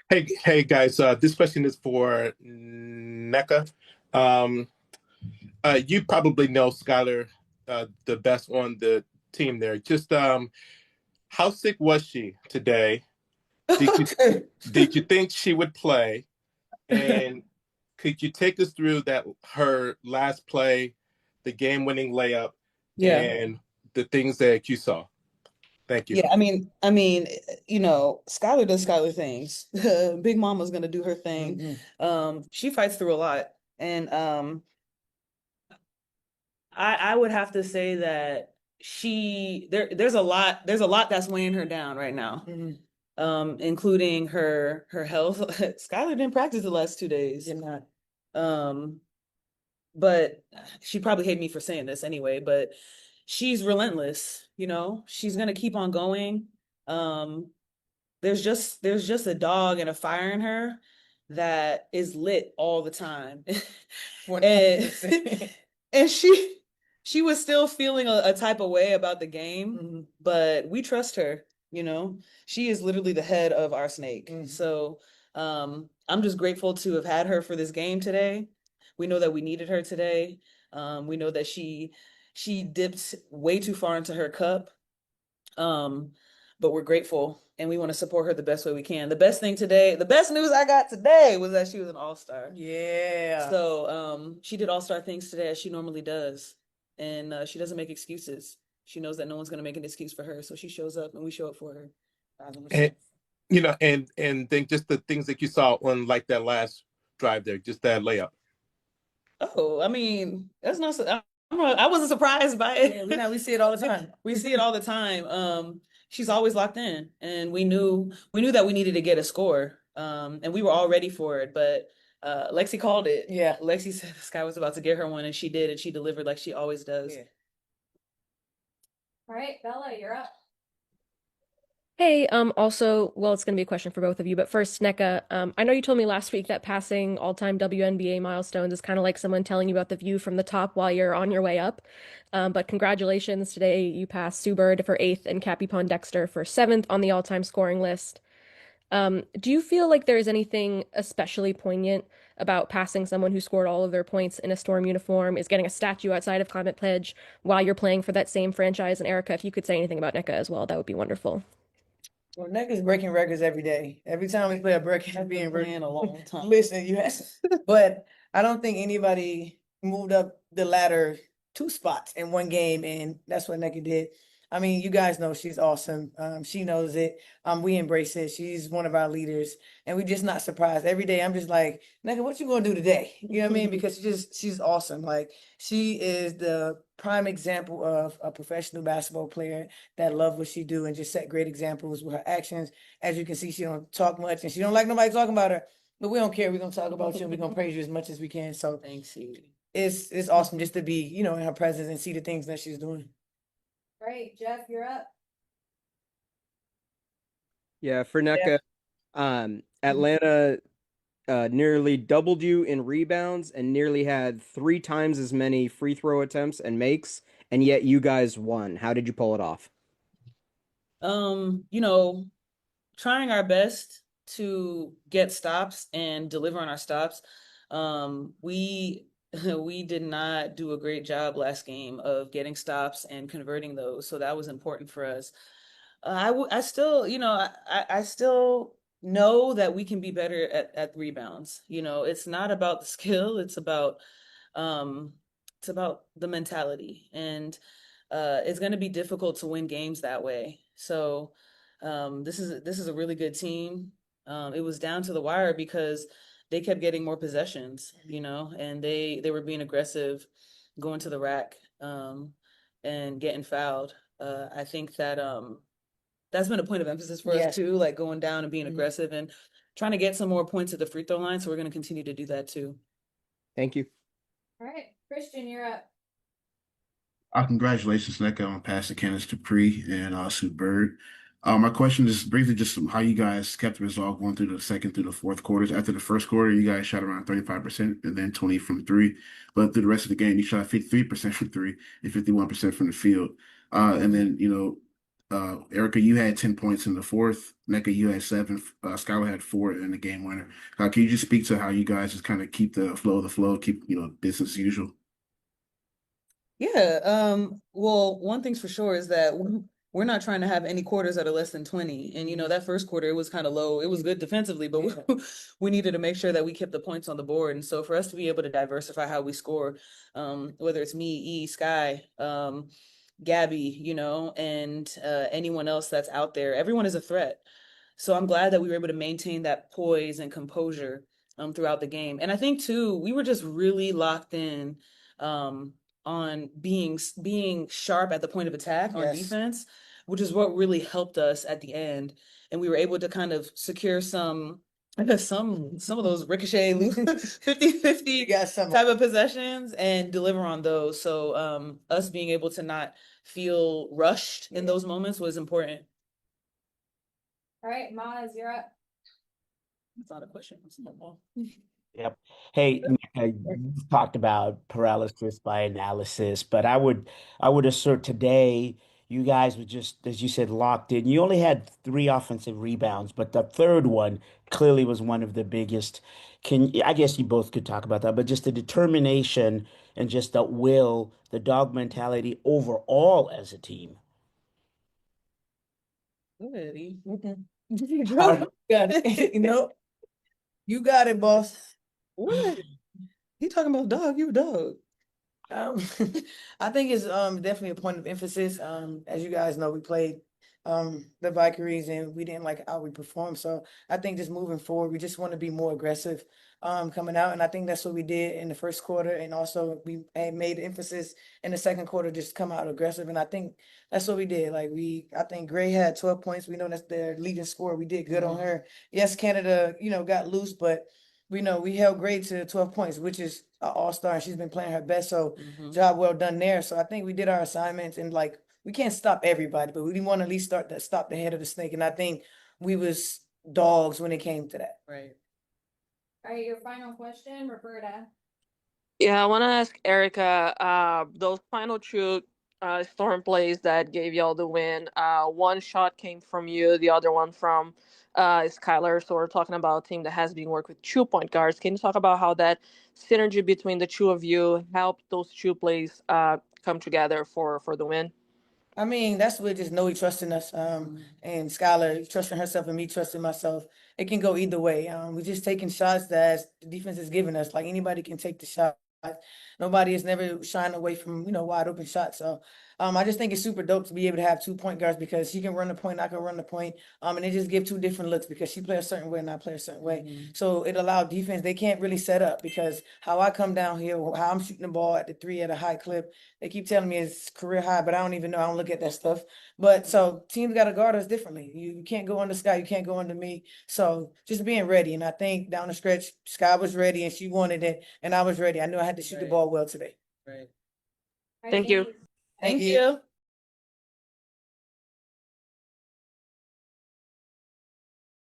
Hey guys. This question is for Nneka. Um, you probably know Skylar the best on the team there. Just how sick was she today? Did you did you think she would play? And could you take us through that her last play, the game-winning layup, Yeah. and the things that you saw? Thank you. Yeah, Skylar does Skylar things. Big Mama's gonna do her thing. She fights through a lot. And I would have to say that there's a lot that's weighing her down right now. Including her health. Skylar didn't practice the last 2 days. Did not. Um, but she probably hate me for saying this anyway, but she's relentless, she's gonna keep on going. Um, there's just a dog and a fire in her that is lit all the time. and 100%. and she was still feeling a type of way about the game, but we trust her, she is literally the head of our snake. So I'm just grateful to have had her for this game today. We know that we needed her today. We know that she dipped way too far into her cup. Um, but we're grateful and we want to support her the best way we can. The best news I got today was that she was an all-star. Yeah. So she did all-star things today as she normally does. And she doesn't make excuses. She knows that no one's going to make an excuse for her. So she shows up and we show up for her. And and then just the things that you saw on like that last drive there, just that layup. Oh, I mean, that's not. I wasn't surprised by it. Yeah, we see it all the time. We see it all the time. She's always locked in, and we knew that we needed to get a score. And we were all ready for it, but Lexi called it. Yeah. Lexi said the Sky was about to get her one, and she did, and she delivered like she always does. Yeah. All right, Bella, you're up. Hey, also, well, it's going to be a question for both of you, but first, Nneka, I know you told me last week that passing all-time WNBA milestones is kind of like someone telling you about the view from the top while you're on your way up. But congratulations, today you passed Sue Bird for 8th and Cappie Pondexter for 7th on the all-time scoring list. Do you feel like there's anything especially poignant about passing someone who scored all of their points in a Storm uniform, is getting a statue outside of Climate Pledge while you're playing for that same franchise? And Erica, if you could say anything about Nneka as well, that would be wonderful. Well, Nick is breaking records every day. Every time we play a break, I've been playing a long time. Listen, yes. But I don't think anybody moved up the ladder 2 spots in one game, and that's what Nneka did. I mean, you guys know she's awesome. She knows it. We embrace it. She's one of our leaders, and we're just not surprised. Every day, I'm just like, Nneka, what you gonna do today? You know what I mean? Because she's awesome. Like, she is the prime example of a professional basketball player that love what she do and just set great examples with her actions. As you can see, she don't talk much and she don't like nobody talking about her. But we don't care. We're gonna talk about you and we're gonna praise you as much as we can. So Thanks, you. it's awesome just to be, in her presence and see the things that she's doing. All right, Jeff, you're up. Yeah, for Nneka, Atlanta nearly doubled you in rebounds and nearly had 3 times as many free throw attempts and makes, and yet you guys won. How did you pull it off? You know, trying our best to get stops and deliver on our stops. We we did not do a great job last game of getting stops and converting those, so that was important for us. I still, I still know that we can be better at rebounds. It's not about the skill, um it's about the mentality. And it's going to be difficult to win games that way. So this is a really good team. It was down to the wire because they kept getting more possessions, and they were being aggressive, going to the rack, and getting fouled. I think that that's been a point of emphasis for us too, like going down and being aggressive and trying to get some more points at the free throw line. So we're going to continue to do that too. Thank you. All right, Christian, you're up. Congratulations, Nneka, on passing Candace Dupree and Sue Bird. My question is briefly just how you guys kept the resolve going through the second through the fourth quarters. After the first quarter, you guys shot around 35% and then 20 from three. But through the rest of the game, you shot 53% from three and 51% from the field. And then, Erica, you had 10 points in the fourth. Nneka, you had 7. Skylar had 4 in the game winner. Can you just speak to how you guys just kind of keep the flow, keep business as usual? Yeah, well, one thing's for sure is that we're not trying to have any quarters that are less than 20. And that first quarter, it was kind of low. It was good defensively, but we needed to make sure that we kept the points on the board. And so for us to be able to diversify how we score, whether it's me, E, Sky, Gabby, and anyone else that's out there, everyone is a threat. So I'm glad that we were able to maintain that poise and composure throughout the game. And I think too, we were just really locked in on being sharp at the point of attack on defense, which is what really helped us at the end. And we were able to kind of secure some of those ricochet 50-50 type of possessions and deliver on those. So us being able to not feel rushed in those moments was important. All right, Maz, you're up. It's not a question. It's not all. Yep. Hey, Nneka, you talked about paralysis by analysis, but I would assert today you guys were just, as you said, locked in. You only had 3 offensive rebounds, but the third one clearly was one of the biggest. I guess you both could talk about that, but just the determination and just the will, the dog mentality overall as a team. Good. You got it. You got it, boss. What? He talking about dog, you a dog. I think it's definitely a point of emphasis. As you guys know, we played the Valkyries and we didn't like how we performed. So I think just moving forward, we just want to be more aggressive coming out. And I think that's what we did in the first quarter. And also we had made emphasis in the second quarter, just come out aggressive. And I think that's what we did. I think Gray had 12 points. We know that's their leading scorer. We did good on her. Yes, Canada, got loose, but we know we held Gray to 12 points, which is an all-star, and she's been playing her best. So job well done there. So I think we did our assignments, and we can't stop everybody, but we want to at least stop the head of the snake. And I think we was dogs when it came to that. Right. All right, your final question, Roberta. Yeah, I want to ask Erica, those final two storm plays that gave y'all the win, one shot came from you, the other one from Skylar. So we're talking about a team that has been working with 2 point guards. Can you talk about how that synergy between the 2 of you helped those 2 plays come together for the win? I mean, that's what just Noe trusting us, and Skylar trusting herself and me trusting myself. It can go either way. We're just taking shots that the defense is giving us. Like anybody can take the shot. Nobody is never shying away from, wide open shots. So I just think it's super dope to be able to have 2 point guards because she can run the point, I can run the point. And they just give 2 different looks because she plays a certain way and I play a certain way. So it allowed defense, they can't really set up because how I come down here, how I'm shooting the ball at the 3 at a high clip, they keep telling me it's career high, but I don't even know. I don't look at that stuff. But so teams got to guard us differently. You can't go under Sky, you can't go under me. So just being ready. And I think down the stretch, Sky was ready and she wanted it and I was ready. I knew I had to shoot the ball well today. Right. All right, Thank you. Thank you.